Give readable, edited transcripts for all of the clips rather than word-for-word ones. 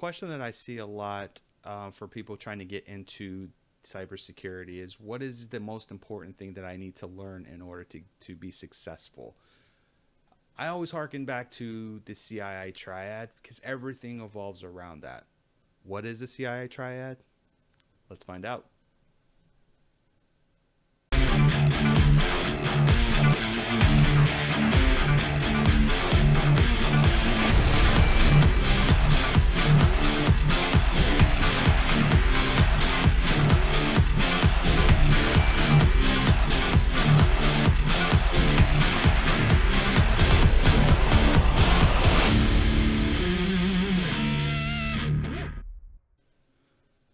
question that I see a lot for people trying to get into cybersecurity is, what is the most important thing that I need to learn in order to be successful? I always harken back to the CIA Triad because everything evolves around that. What is the CIA Triad? Let's find out.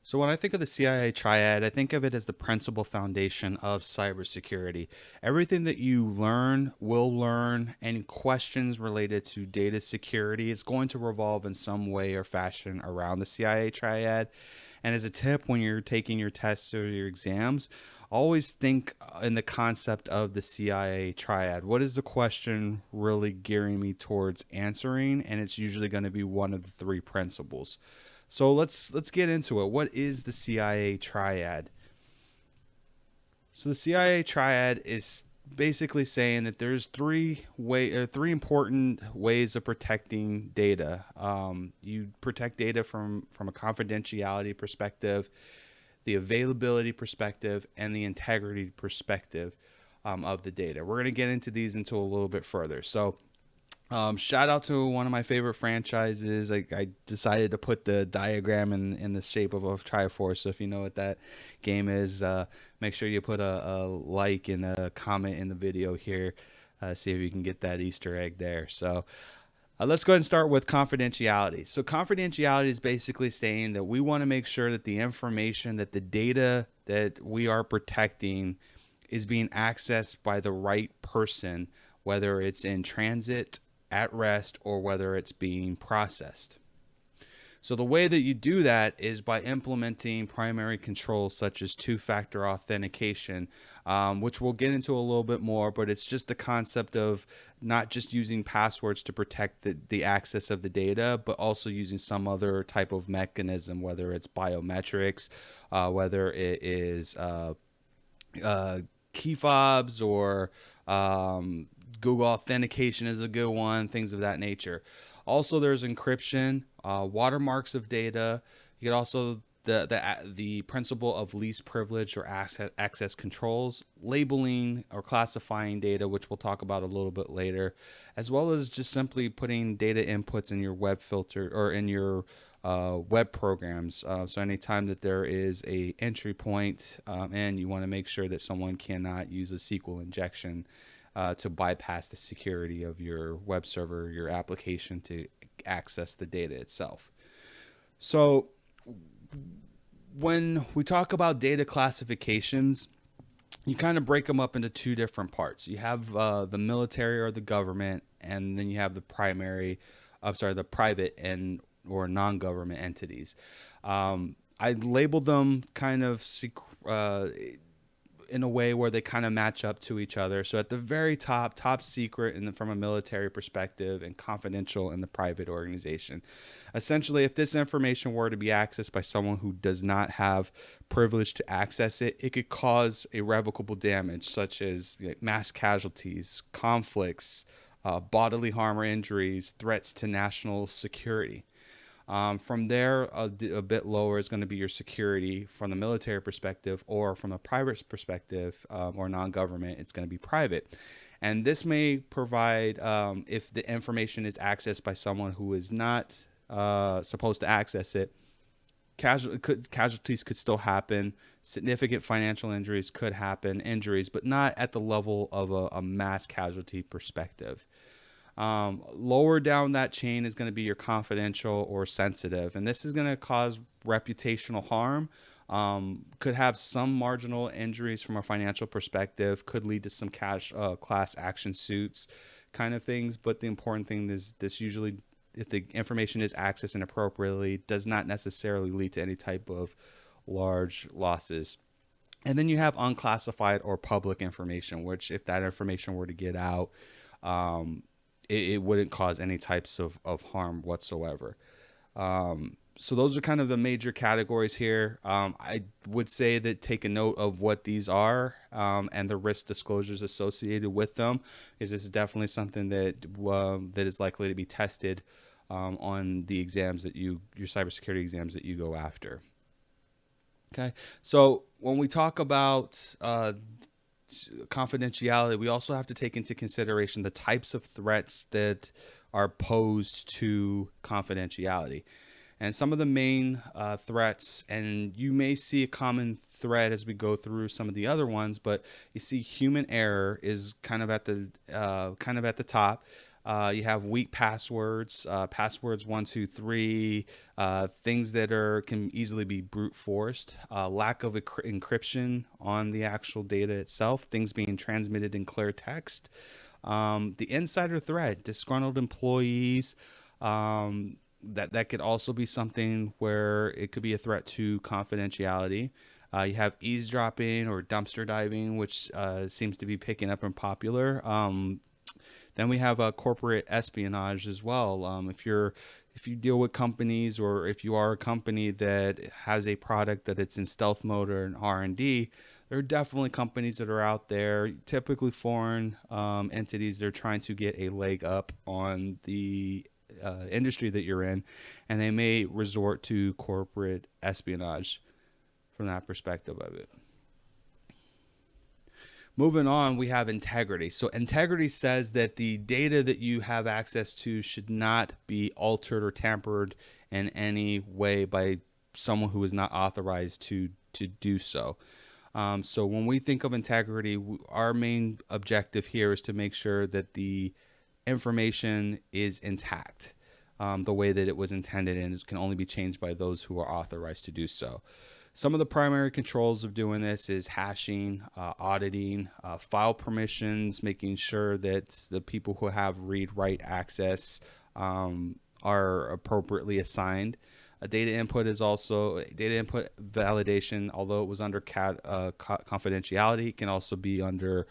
So when I think of the CIA Triad, I think of it as the principal foundation of cybersecurity. Everything that you learn, will learn, any questions related to data security, it's going to revolve in some way or fashion around the CIA Triad. And as a tip, when you're taking your tests or your exams, always think in the concept of the CIA Triad. What is the question really gearing me towards answering? And it's usually going to be one of the three principles. So let's get into it. What is the CIA Triad? So the CIA Triad is basically saying that there's three important ways of protecting data. You protect data from a confidentiality perspective, the availability perspective, and the integrity perspective of the data. We're going to get into these into a little bit further. So shout out to one of my favorite franchises. I decided to put the diagram in the shape of a Triforce. So if you know what that game is, make sure you put a like and a comment in the video here. See if you can get that Easter egg there. So let's go ahead and start with confidentiality. So confidentiality is basically saying that we want to make sure that the information, that the data that we are protecting is being accessed by the right person, whether it's in transit, at rest, or whether it's being processed. So the way that you do that is by implementing primary controls such as two-factor authentication, which we'll get into a little bit more, but it's just the concept of not just using passwords to protect the access of the data, but also using some other type of mechanism, whether it's biometrics, whether it is key fobs, or Google authentication is a good one, things of that nature. Also, there's encryption, watermarks of data. You get also the principle of least privilege or access controls, labeling or classifying data, which we'll talk about a little bit later, as well as just simply putting data inputs in your web filter or in your web programs. So anytime that there is a entry point and you want to make sure that someone cannot use a SQL injection to bypass the security of your web server, your application, to access the data itself. So when we talk about data classifications, you kind of break them up into two different parts. You have the military or the government, and then you have the private and or non-government entities. I labeled them kind of in a way where they kind of match up to each other. So at the very top secret from a military perspective, and confidential in the private organization. Essentially, if this information were to be accessed by someone who does not have privilege to access it, it could cause irrevocable damage, such as mass casualties, conflicts, bodily harm or injuries, threats to national security. From there, a bit lower is going to be your security from the military perspective, or from a private perspective or non-government, it's going to be private. And this may provide, if the information is accessed by someone who is not supposed to access it, casualties could still happen. Significant financial injuries could happen, but not at the level of a mass casualty perspective. Lower down that chain is going to be your confidential or sensitive, and this is going to cause reputational harm, could have some marginal injuries from a financial perspective, could lead to some class action suits kind of things. But the important thing is this usually, if the information is accessed inappropriately, does not necessarily lead to any type of large losses. And then you have unclassified or public information, which if that information were to get out, it wouldn't cause any types of harm whatsoever. So those are kind of the major categories here. I would say that take a note of what these are, and the risk disclosures associated with them, because this is definitely something that is likely to be tested on the exams that your cybersecurity exams that you go after. Okay, so when we talk about confidentiality, we also have to take into consideration the types of threats that are posed to confidentiality. And some of the main threats, and you may see a common thread as we go through some of the other ones, but you see human error is kind of at the top. You have weak passwords, passwords 123, things that can easily be brute forced, lack of encryption on the actual data itself, things being transmitted in clear text, the insider threat, disgruntled employees. That could also be something where it could be a threat to confidentiality. You have eavesdropping or dumpster diving, which seems to be picking up and popular. Then we have corporate espionage as well. If you deal with companies, or if you are a company that has a product that it's in stealth mode or in R&D, there are definitely companies that are out there, typically foreign entities. They're trying to get a leg up on the industry that you're in, and they may resort to corporate espionage from that perspective of it. Moving on, we have integrity. So integrity says that the data that you have access to should not be altered or tampered in any way by someone who is not authorized to do so. So when we think of integrity, our main objective here is to make sure that the information is intact, the way that it was intended, and it can only be changed by those who are authorized to do so. Some of the primary controls of doing this is hashing, auditing, file permissions, making sure that the people who have read-write access are appropriately assigned. Data input is also data input validation, although it was under confidentiality, can also be under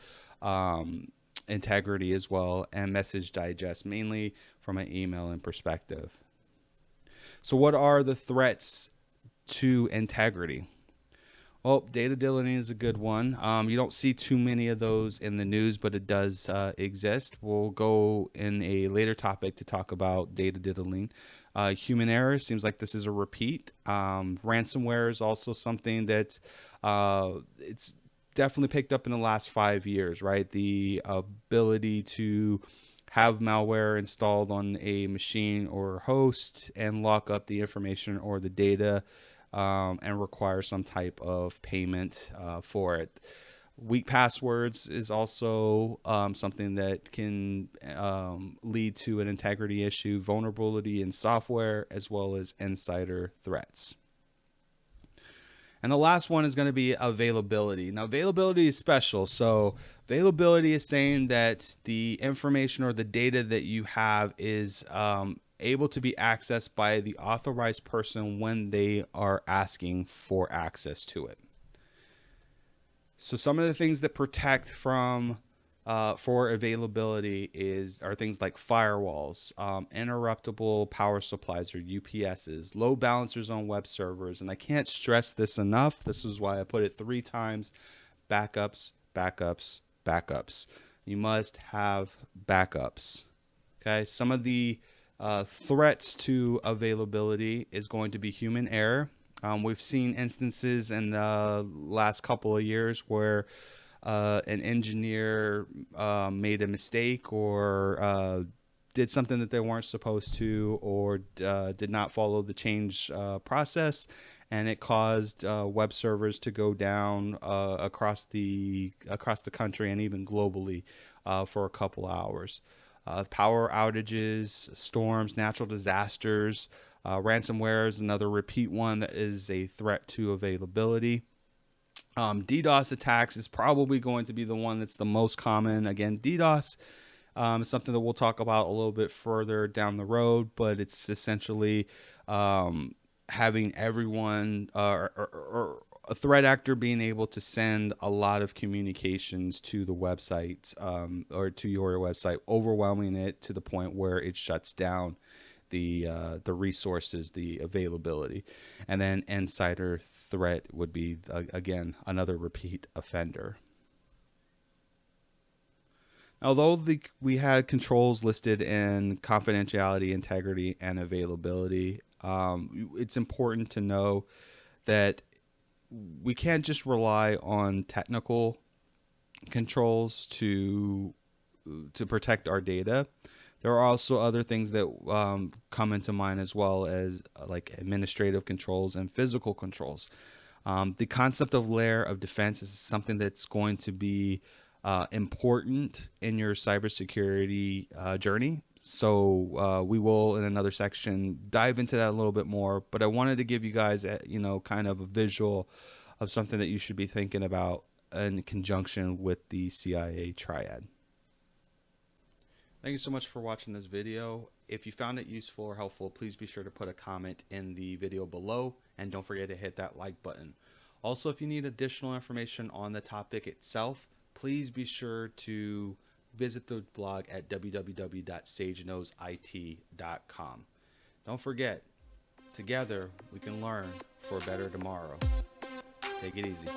integrity as well, and message digest, mainly from an email and perspective. So what are the threats to integrity? Well, data diddling is a good one. You don't see too many of those in the news, but it does exist. We'll go in a later topic to talk about data diddling. Human error seems like this is a repeat. Ransomware is also something that it's definitely picked up in the last 5 years, right? The ability to have malware installed on a machine or host and lock up the information or the data, and require some type of payment for it. Weak passwords is also something that can lead to an integrity issue, vulnerability in software, as well as insider threats. And the last one is going to be availability. Now, availability is special. So availability is saying that the information or the data that you have is able to be accessed by the authorized person when they are asking for access to it. So some of the things that protect from for availability are things like firewalls, interruptible power supplies or UPSs, load balancers on web servers. And I can't stress this enough. This is why I put it 3 times. Backups, backups, backups. You must have backups. Okay. Some of the threats to availability is going to be human error. We've seen instances in the last couple of years where an engineer made a mistake or did something that they weren't supposed to, or did not follow the change process, and it caused web servers to go down across the country and even globally for a couple hours. Power outages, storms, natural disasters. Ransomware is another repeat one that is a threat to availability. DDoS attacks is probably going to be the one that's the most common. Again, DDoS is something that we'll talk about a little bit further down the road, but it's essentially having everyone or a threat actor being able to send a lot of communications to the website or to your website, overwhelming it to the point where it shuts down the resources, the availability. And then insider threat would be, again, another repeat offender. Although we had controls listed in confidentiality, integrity, and availability, it's important to know that we can't just rely on technical controls to protect our data. There are also other things that come into mind, as well as like administrative controls and physical controls. The concept of layer of defense is something that's going to be important in your cybersecurity journey. So we will, in another section, dive into that a little bit more. But I wanted to give you guys, kind of a visual of something that you should be thinking about in conjunction with the CIA Triad. Thank you so much for watching this video. If you found it useful or helpful, please be sure to put a comment in the video below, and don't forget to hit that like button. Also, if you need additional information on the topic itself, please be sure to visit the blog at www.sageknowsit.com. Don't forget, together we can learn for a better tomorrow. Take it easy.